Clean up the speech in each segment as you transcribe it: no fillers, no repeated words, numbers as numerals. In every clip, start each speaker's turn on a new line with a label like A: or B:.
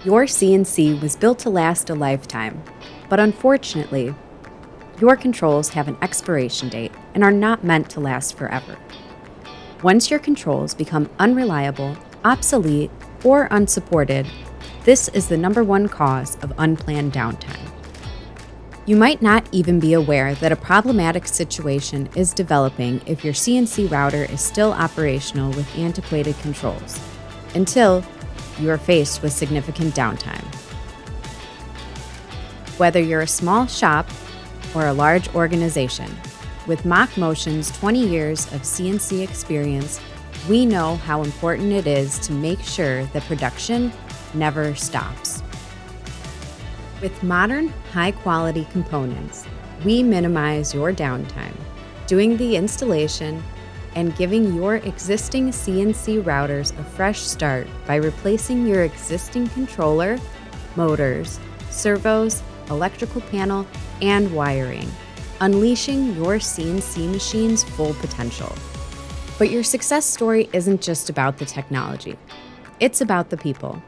A: Your CNC was built to last a lifetime, but unfortunately, your controls have an expiration date and are not meant to last forever. Once your controls become unreliable, obsolete, or unsupported, this is the number one cause of unplanned downtime. You might not even be aware that a problematic situation is developing if your CNC router is still operational with antiquated controls, until you are faced with significant downtime. Whether you're a small shop or a large organization, with MachMotion's 20 years of CNC experience, we know how important it is to make sure that production never stops. With modern, high-quality components, we minimize your downtime, doing the installation and giving your existing CNC routers a fresh start by replacing your existing controller, motors, servos, electrical panel, and wiring, unleashing your CNC machine's full potential. But your success story isn't just about the technology. It's about the people.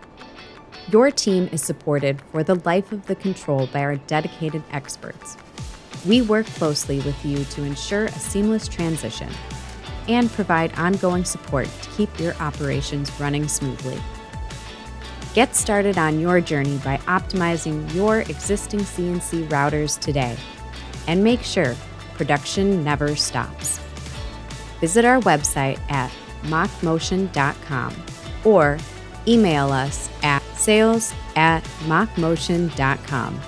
A: Your team is supported for the life of the control by our dedicated experts. We work closely with you to ensure a seamless transition and provide ongoing support to keep your operations running smoothly. Get started on your journey by optimizing your existing CNC routers today, and make sure production never stops. Visit our website at MachMotion.com or email us at sales@MachMotion.com.